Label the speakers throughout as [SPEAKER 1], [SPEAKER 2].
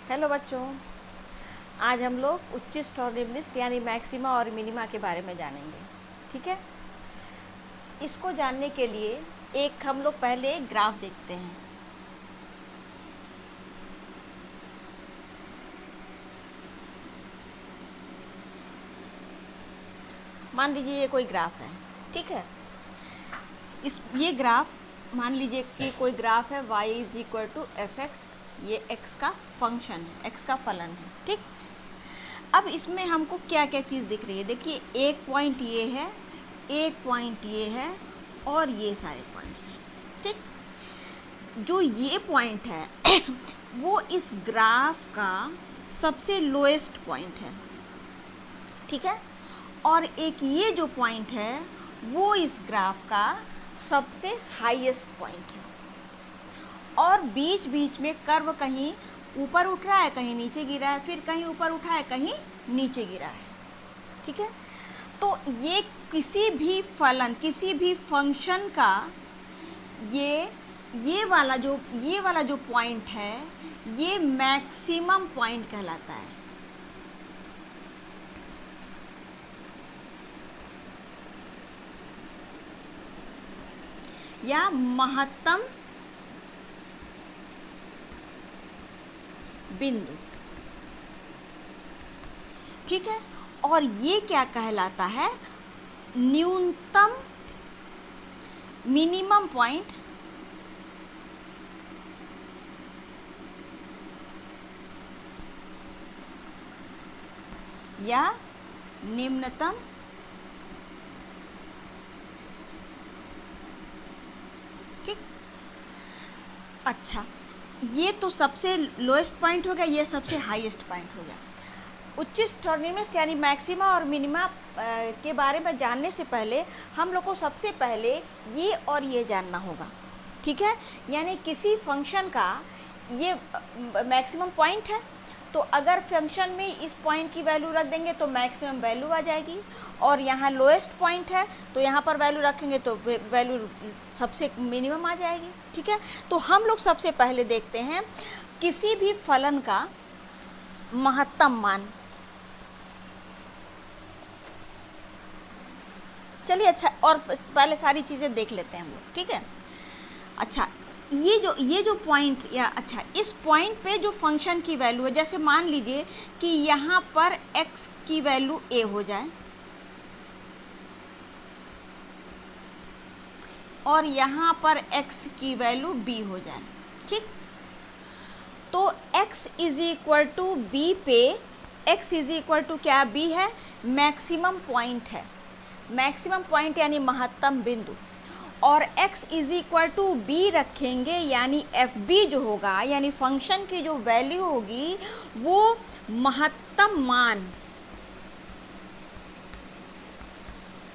[SPEAKER 1] Hello बच्चों, आज हम लोग उच्चिष्ट और निम्निष्ट यानी मैक्सिमा और मिनिमा के बारे में जानेंगे। ठीक है, इसको जानने के लिए एक हम लोग पहले एक ग्राफ देखते हैं। मान लीजिए ये कोई ग्राफ है। ठीक है, ये ग्राफ मान लीजिए कि कोई ग्राफ है y is equal to F X. ये x का फंक्शन है, x का फलन है। ठीक, अब इसमें हमको क्या क्या चीज़ दिख रही है। देखिए, एक पॉइंट ये है, एक पॉइंट ये है और ये सारे पॉइंट्स हैं। ठीक, जो ये पॉइंट है वो इस ग्राफ का सबसे लोएस्ट पॉइंट है। ठीक है, और एक ये जो पॉइंट है वो इस ग्राफ का सबसे हाईएस्ट पॉइंट है। और बीच बीच में कर्व कहीं ऊपर उठ रहा है, कहीं नीचे गिरा है, फिर कहीं ऊपर उठा है, कहीं नीचे गिरा है। ठीक है, तो ये किसी भी फलन, किसी भी फंक्शन का ये वाला जो पॉइंट है ये मैक्सिमम पॉइंट कहलाता है, या महत्तम बिंदु। ठीक है, और ये क्या कहलाता है? न्यूनतम मिनिमम पॉइंट या निम्नतम ठीक। अच्छा, ये तो सबसे लोएस्ट पॉइंट हो गया, ये सबसे हाईएस्ट पॉइंट हो गया। उच्चिष्ट और निम्निष्ट यानी मैक्सिमा और मिनिमा के बारे में जानने से पहले हम लोग को सबसे पहले ये और ये जानना होगा। ठीक है, यानी किसी फंक्शन का ये मैक्सिमम पॉइंट है, तो अगर फंक्शन में इस पॉइंट की वैल्यू रख देंगे तो मैक्सिमम वैल्यू आ जाएगी, और यहाँ लोएस्ट पॉइंट है तो यहाँ पर वैल्यू रखेंगे तो वैल्यू सबसे मिनिमम आ जाएगी। ठीक है, तो हम लोग सबसे पहले देखते हैं किसी भी फलन का महत्तम मान। चलिए, अच्छा, और पहले सारी चीज़ें देख लेते हैं हम लोग। ठीक है, अच्छा, ये जो पॉइंट, या अच्छा, इस पॉइंट पे जो फंक्शन की वैल्यू है, जैसे मान लीजिए कि यहाँ पर x की वैल्यू a हो जाए और यहाँ पर x की वैल्यू b हो जाए। ठीक, तो x is equal to B पे, x इज इक्वल टू क्या b है? मैक्सिमम पॉइंट है, मैक्सिमम पॉइंट यानी महत्तम बिंदु। और x is equal to B रखेंगे, यानी एफ बी जो होगा, यानी फंक्शन की जो वैल्यू होगी वो महत्तम मान,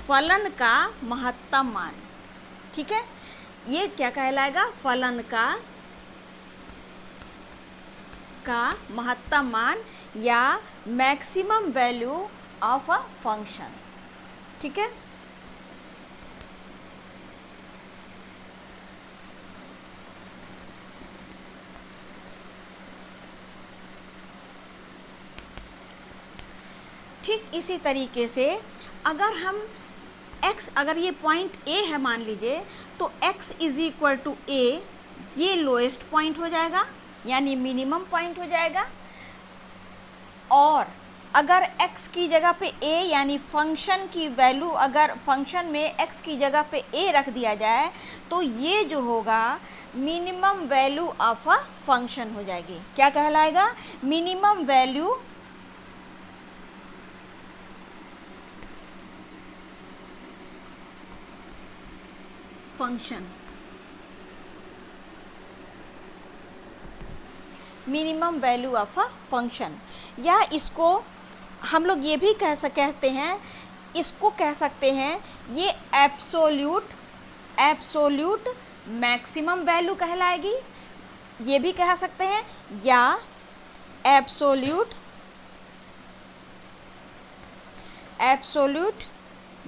[SPEAKER 1] फलन का महत्तम मान। ठीक है, ये क्या कहलाएगा? फलन का महत्तम मान या maximum value of a function. ठीक है, ठीक इसी तरीके से अगर हम अगर ये पॉइंट A है मान लीजिए, तो x is equal to A, ये लोएस्ट पॉइंट हो जाएगा यानी मिनिमम पॉइंट हो जाएगा। और अगर x की जगह पे A यानी फंक्शन की वैल्यू, अगर फंक्शन में x की जगह पे A रख दिया जाए तो ये जो होगा minimum value of a function हो जाएगी। क्या कहलाएगा? Minimum value function, minimum value of a function. या इसको हम लोग ये भी कहते हैं, इसको कह सकते हैं ये एब्सोल्यूट मैक्सिमम वैल्यू कहलाएगी, ये भी कह सकते हैं, या एब्सोल्यूट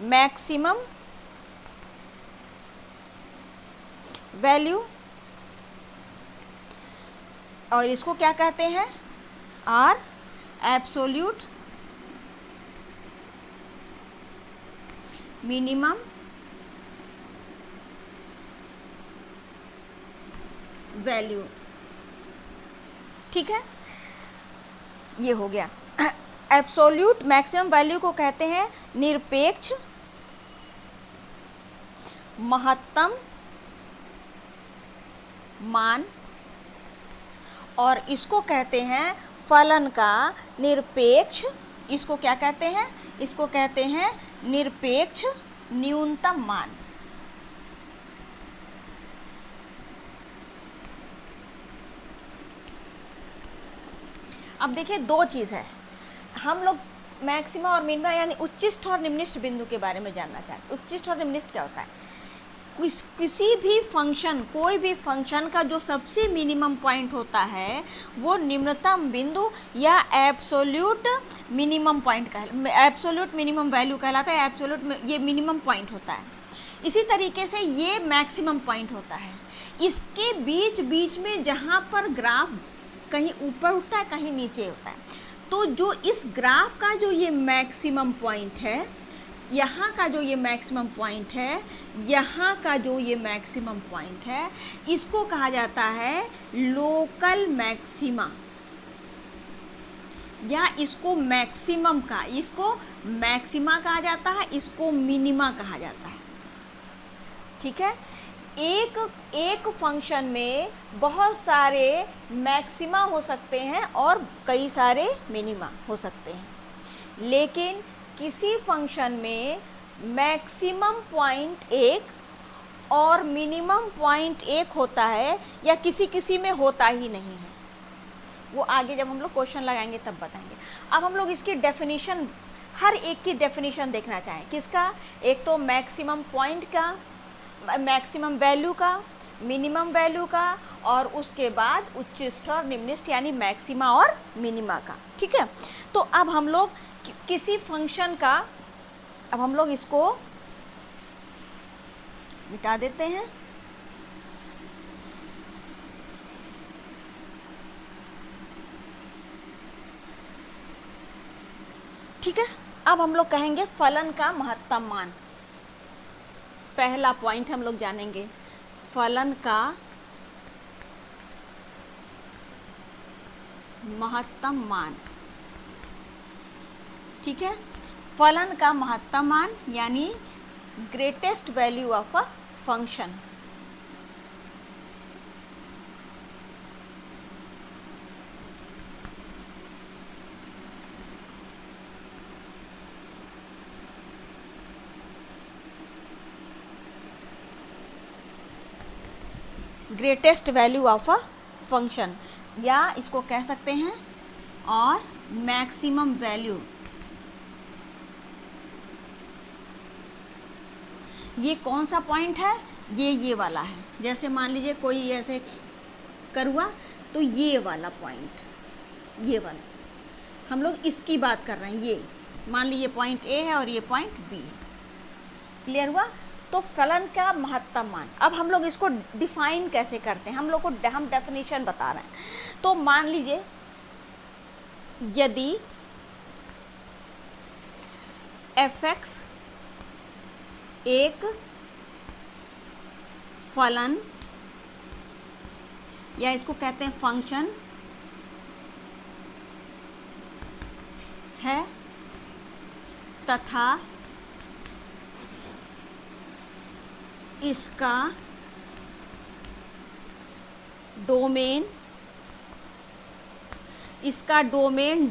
[SPEAKER 1] मैक्सिमम वैल्यू, और इसको क्या कहते हैं? Or absolute minimum value. ठीक है, ये हो गया। एब्सोल्यूट मैक्सिमम वैल्यू को कहते हैं निरपेक्ष महत्तम मान, और इसको कहते हैं फलन का निरपेक्ष, इसको क्या कहते हैं, इसको कहते हैं निरपेक्ष न्यूनतम मान। अब देखिए दो चीज़ है, हम लोग मैक्सिमा और मिनिमा यानी उच्चिष्ट और निम्निष्ठ बिंदु के बारे में जानना चाहते हैं। उच्चिष्ट और निम्निष्ठ क्या होता है? किसी भी फंक्शन, कोई भी फंक्शन का जो सबसे मिनिमम पॉइंट होता है वो निम्नतम बिंदु या absolute minimum point absolute minimum value कहलाता है। एब्सोल्यूट ये मिनिमम पॉइंट होता है। इसी तरीके से ये मैक्सिमम पॉइंट होता है। इसके बीच बीच में जहाँ पर ग्राफ कहीं ऊपर उठता है कहीं नीचे होता है, तो जो इस ग्राफ का जो ये मैक्सिमम पॉइंट है, यहाँ का जो ये मैक्सिमम पॉइंट है, यहाँ का जो ये मैक्सिमम पॉइंट है, इसको कहा जाता है लोकल मैक्सिमा, या इसको मैक्सिमम का, इसको मैक्सिमा कहा जाता है, इसको मिनिमा कहा जाता है। ठीक है, एक फंक्शन में बहुत सारे मैक्सिमा हो सकते हैं और कई सारे मिनिमा हो सकते हैं, लेकिन किसी फंक्शन में मैक्सिमम पॉइंट एक और मिनिमम पॉइंट एक होता है, या किसी में होता ही नहीं है। वो आगे जब हम लोग क्वेश्चन लगाएंगे तब बताएंगे। अब हम लोग इसकी डेफिनेशन, हर एक की डेफिनेशन देखना चाहें। किसका? एक तो मैक्सिमम पॉइंट का, मैक्सिमम वैल्यू का, मिनिमम वैल्यू का, और उसके बाद उच्चिष्ट और निम्निष्ठ यानी मैक्सिमा और मिनिमा का। ठीक है, तो अब हम लोग किसी फंक्शन का, अब हम लोग इसको मिटा देते हैं। ठीक है, अब हम लोग कहेंगे फलन का महत्तम मान। पहला पॉइंट हम लोग जानेंगे फलन का महत्तम मान। ठीक है, फलन का महत्तम मान यानी greatest value of a function. Greatest value of a function, या इसको कह सकते हैं और मैक्सिमम वैल्यू। ये कौन सा पॉइंट है? ये वाला है। जैसे मान लीजिए कोई ऐसे करुआ, तो ये वाला पॉइंट, ये वाला, हम लोग इसकी बात कर रहे हैं। ये मान लीजिए पॉइंट ए है और ये पॉइंट बी है। क्लियर हुआ? तो फलन का महत्तम मान। अब हम लोग इसको डिफाइन कैसे करते हैं, हम डेफिनेशन बता रहे हैं। तो मान लीजिए यदि f(x) एक फलन, या इसको कहते हैं फंक्शन है, तथा इसका डोमेन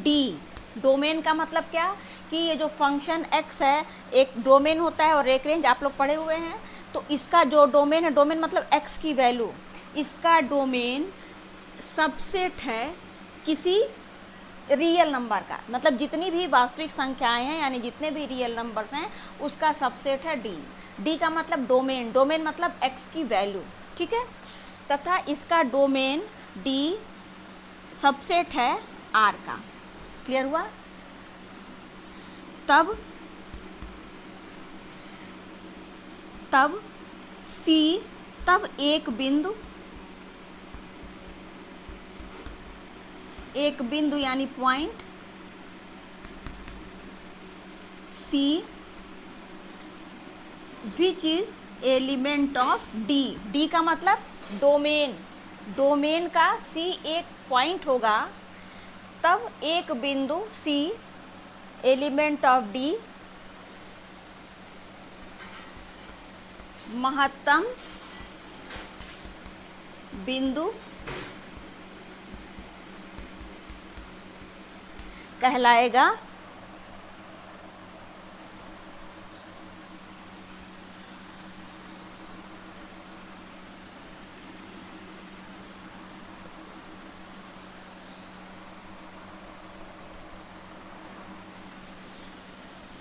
[SPEAKER 1] D। डोमेन का मतलब क्या कि ये जो फंक्शन x है, एक डोमेन होता है और एक रेंज, आप लोग पढ़े हुए हैं। तो इसका जो डोमेन है, डोमेन मतलब x की वैल्यू, इसका डोमेन सबसेट है किसी रियल नंबर का, मतलब जितनी भी वास्तविक संख्याएं हैं यानी जितने भी रियल नंबर्स हैं उसका सबसेट है D का मतलब डोमेन मतलब x की वैल्यू। ठीक है, तथा इसका डोमेन D सबसेट है R का। क्लियर हुआ? तब एक बिंदु एक बिंदु यानी point C which is element of D. D का मतलब डोमेन, डोमेन का C एक पॉइंट होगा, तब एक बिंदु C एलिमेंट ऑफ डी महत्तम बिंदु कहलाएगा।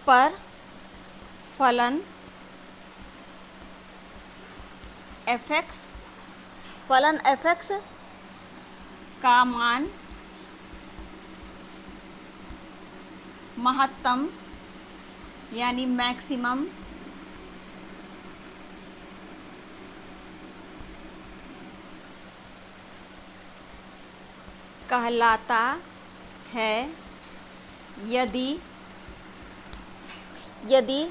[SPEAKER 1] पर फलन fx, फलन fx का मान महत्तम यानी मैक्सिमम कहलाता है यदि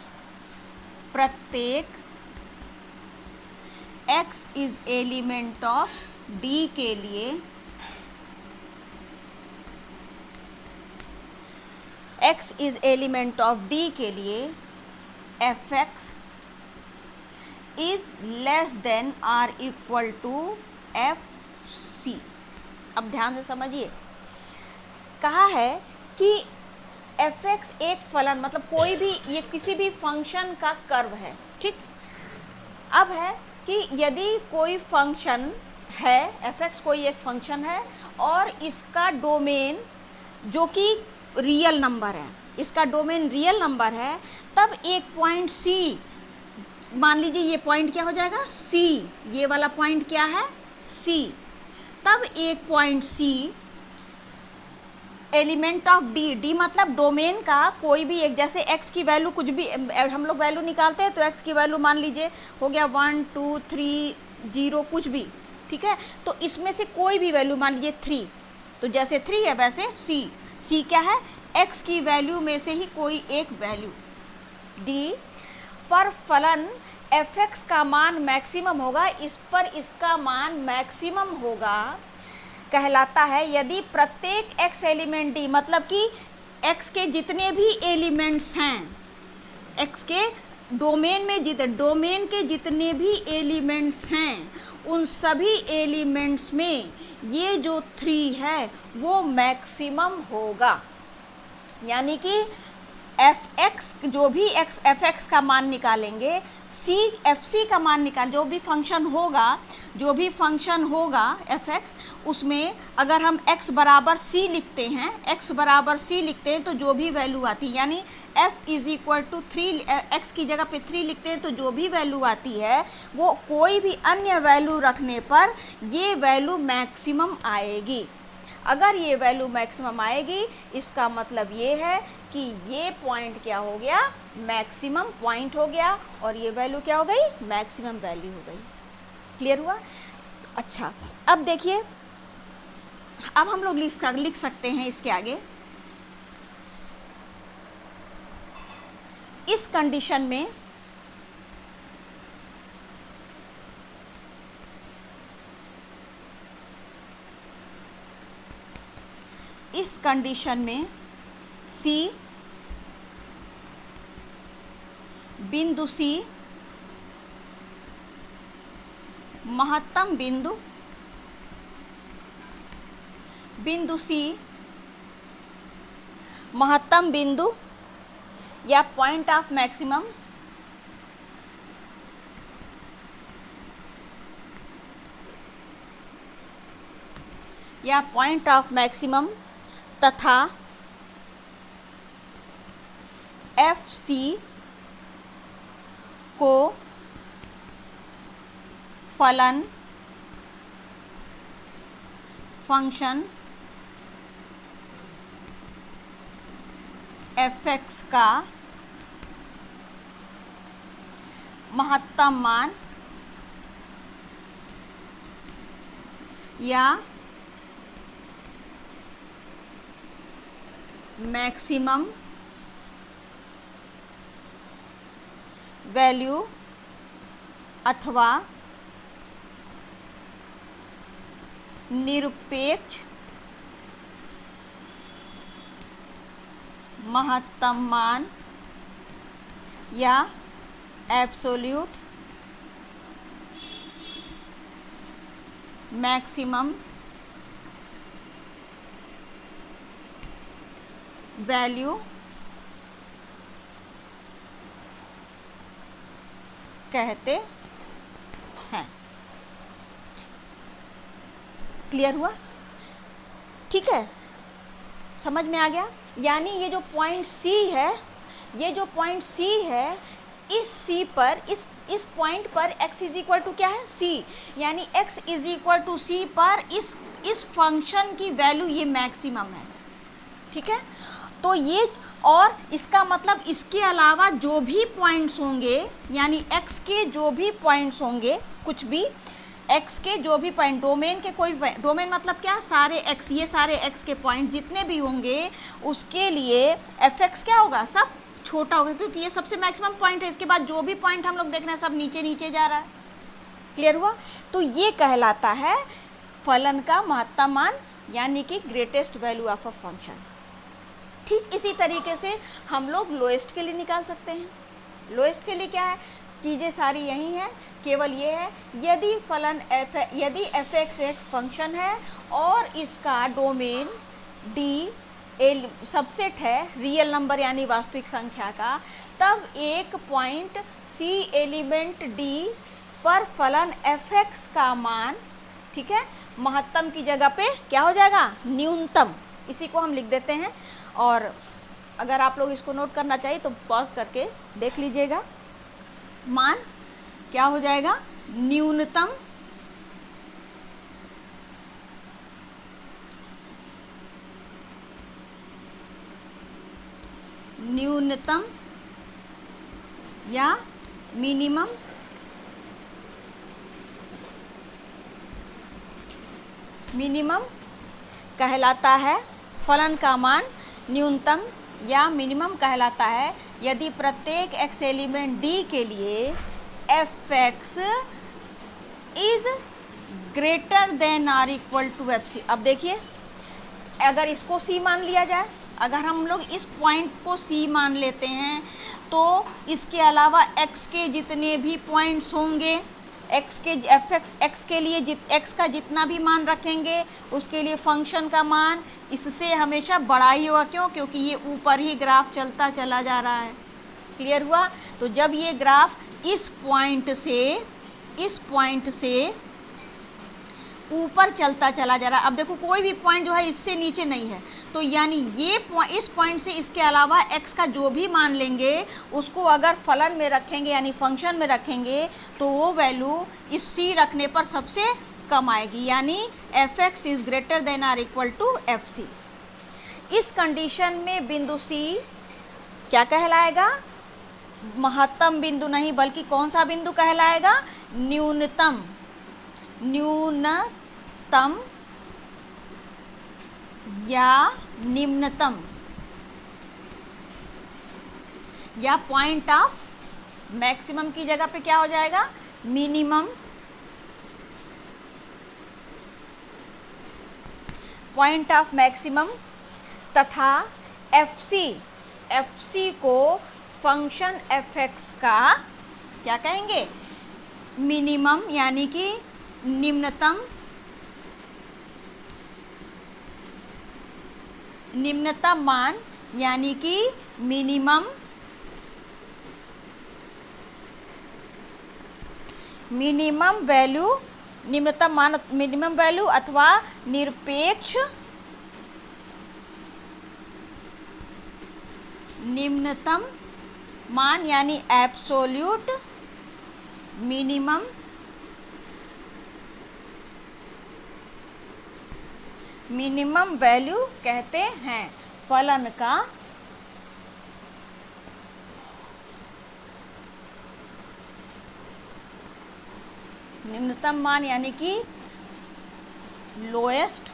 [SPEAKER 1] प्रत्येक x is element of D के लिए x is element of D के लिए fx is less than or equal to fc। अब ध्यान से समझिए, कहा है कि fx एक फलन मतलब कोई भी, ये किसी भी फंक्शन का कर्व है, ठीक। अब है कि यदि कोई फंक्शन है, fx कोई एक फंक्शन है और इसका डोमेन जो कि रियल नंबर है, इसका डोमेन रियल नंबर है, तब एक पॉइंट C, मान लीजिए ये पॉइंट क्या हो जाएगा C, ये वाला पॉइंट क्या है C, तब एक point C element of D, D मतलब डोमेन का कोई भी एक, जैसे x की वैल्यू कुछ भी हम लोग वैल्यू निकालते हैं, तो x की वैल्यू मान लीजिए हो गया 1 2 3 0 कुछ भी, ठीक है। तो इसमें से कोई भी वैल्यू मान लीजिए 3, तो जैसे 3 है वैसे C क्या है, x की वैल्यू में से ही कोई एक वैल्यू d पर फलन fx का मान मैक्सिमम होगा, इस पर इसका मान मैक्सिमम होगा कहलाता है यदि प्रत्येक x एलिमेंट D, मतलब कि x के जितने भी एलिमेंट्स हैं, x के डोमेन में डोमेन के जितने भी एलिमेंट्स हैं, उन सभी एलिमेंट्स में ये जो 3 है वो मैक्सिमम होगा। यानी कि fx जो भी fx का मान निकालेंगे, fc का मान निकाल, जो भी फंक्शन होगा fx, उसमें अगर हम x बराबर c लिखते हैं, तो जो भी वैल्यू आती है, यानी f is equal to 3, x की जगह पे 3 लिखते हैं, तो जो भी वैल्यू आती है वो कोई भी अन्य वैल्यू रखने पर ये वैल्यू मैक्सिमम आएगी। अगर ये वैल्यू मैक्सिमम आएगी, इसका मतलब ये है कि ये पॉइंट क्या हो गया, मैक्सिमम पॉइंट हो गया, और ये वैल्यू क्या हो गई, मैक्सिमम वैल्यू हो गई। क्लियर हुआ? अच्छा, अब देखिए, अब हम लोग लिख सकते हैं इसके आगे, इस कंडीशन में C बिंदु C महत्तम बिंदु या पॉइंट ऑफ मैक्सिमम तथा FC को फलन फंक्शन fx का महत्तम मान या मैक्सिमम वैल्यू अथवा निरपेक्ष महत्तम मान या एब्सोल्यूट मैक्सिमम वैल्यू कहते हैं। क्लियर हुआ? ठीक है, समझ में आ गया? यानी ये जो पॉइंट सी है, ये जो पॉइंट सी है, इस सी पर, इस पॉइंट पर x इज इक्वल टू क्या है? c, यानी x is equal to c पर इस फंक्शन की वैल्यू ये मैक्सिमम है। ठीक है, तो ये, और इसका मतलब इसके अलावा जो भी पॉइंट्स होंगे, यानी x के जो भी पॉइंट्स होंगे, कुछ भी x के जो भी पॉइंट, डोमेन के कोई, डोमेन मतलब क्या? सारे x, ये सारे x के पॉइंट जितने भी होंगे उसके लिए fx क्या होगा? सब छोटा होगा, क्योंकि ये सबसे मैक्सिमम पॉइंट है। इसके बाद जो भी पॉइंट हम लोग देख रहे हैं सब नीचे नीचे जा रहा है। क्लियर हुआ? तो ये कहलाता है फलन का महत्तम मान, यानी कि greatest value of a function. ठीक इसी तरीके से हम लोग लोएस्ट के लिए निकाल सकते हैं। लोएस्ट के लिए क्या है? चीज़ें सारी यही हैं, केवल ये है यदि फलन यदि fx एक फंक्शन है और इसका डोमेन D सबसेट है रियल नंबर यानी वास्तविक संख्या का, तब एक पॉइंट C एलिमेंट D पर फलन fx का मान, ठीक है, महत्तम की जगह पे क्या हो जाएगा? न्यूनतम। इसी को हम लिख देते हैं, और अगर आप लोग इसको नोट करना चाहिए तो पॉज करके देख लीजिएगा। मान क्या हो जाएगा? न्यूनतम न्यूनतम या मिनिमम मिनिमम कहलाता है, फलन का मान न्यूनतम या मिनिमम कहलाता है यदि प्रत्येक x एलिमेंट D के लिए fx is greater than or equal to fc। अब देखिए, अगर इसको c मान लिया जाए, अगर हम लोग इस पॉइंट को c मान लेते हैं, तो इसके अलावा x के जितने भी पॉइंट्स होंगे, x के x के लिए x का जितना भी मान रखेंगे उसके लिए फंक्शन का मान इससे हमेशा बड़ा ही होगा। क्यों? क्योंकि ये ऊपर ही ग्राफ चलता चला जा रहा है। क्लियर हुआ? तो जब ये ग्राफ इस पॉइंट से ऊपर चलता चला जा रहा है, अब देखो कोई भी पॉइंट जो है इससे नीचे नहीं है, तो यानी ये इस पॉइंट से इसके अलावा x का जो भी मान लेंगे उसको अगर फलन में रखेंगे यानी फंक्शन में रखेंगे तो वो वैल्यू इस c रखने पर सबसे कम आएगी, यानी fx is greater than or equal to fc। इस कंडीशन में बिंदु c क्या कहलाएगा? महत्तम बिंदु नहीं, बल्कि कौन सा बिंदु कहलाएगा? न्यूनतम या निम्नतम, या पॉइंट ऑफ मैक्सिमम की जगह पे क्या हो जाएगा? मिनिमम। पॉइंट ऑफ मैक्सिमम तथा fc को फंक्शन fx का क्या कहेंगे? मिनिमम यानी कि निम्नतम मान, यानी कि मिनिमम वैल्यू, निम्नतम मान मिनिमम वैल्यू अथवा निरपेक्ष निम्नतम मान यानी एब्सोल्यूट मिनिमम वैल्यू कहते हैं फलन का निम्नतम मान, यानी कि लोएस्ट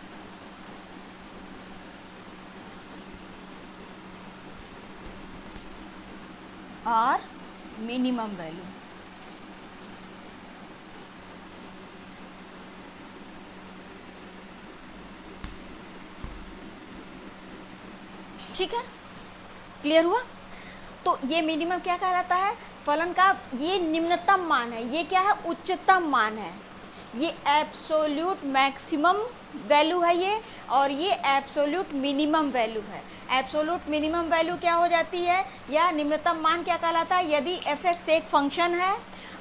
[SPEAKER 1] और मिनिमम वैल्यू। ठीक है, क्लियर हुआ? तो ये मिनिमम क्या कहलाता है? फलन का ये निम्नतम मान है, ये क्या है? उच्चतम मान है। ये एब्सोल्यूट मैक्सिमम वैल्यू है ये, और ये एब्सोल्यूट मिनिमम वैल्यू है। एब्सोल्यूट मिनिमम वैल्यू क्या हो जाती है, या निम्नतम मान क्या कहलाता है? यदि f(x) एक फंक्शन है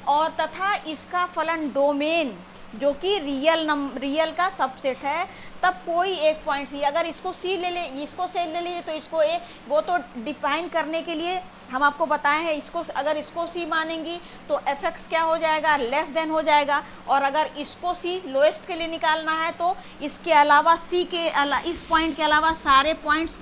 [SPEAKER 1] और तथा इसका फलन डोमेन जो कि रियल का सबसेट है, तब कोई एक पॉइंट सी, अगर इसको सी ले ले, इसको से ले लीजिए, तो इसको ए, वो तो डिफाइन करने के लिए हम आपको बताए हैं। इसको अगर इसको सी मानेंगी तो f(x) क्या हो जाएगा? लेस देन हो जाएगा। और अगर इसको सी लोएस्ट के लिए निकालना है तो इसके अलावा सी के इस पॉइंट के अलावा सारे पॉइंट्स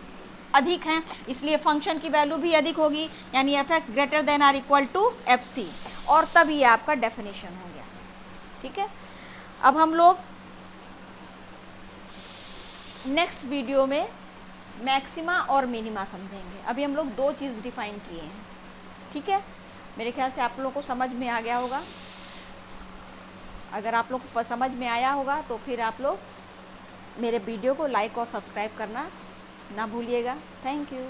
[SPEAKER 1] अधिक हैं, इसलिए फंक्शन की वैल्यू भी अधिक होगी, यानी f(x) greater than or equal to fc, और तब ये आपका डेफिनेशन हो गया। ठीक है, अब हम लोग नेक्स्ट वीडियो में मैक्सिमा और मिनिमा समझेंगे। अभी हम लोग दो चीज़ डिफाइन किए हैं। ठीक है, मेरे ख्याल से आप लोगों को समझ में आ गया होगा। अगर आप लोग को समझ में आया होगा तो फिर आप लोग मेरे वीडियो को लाइक और सब्सक्राइब करना ना भूलिएगा। Thank you.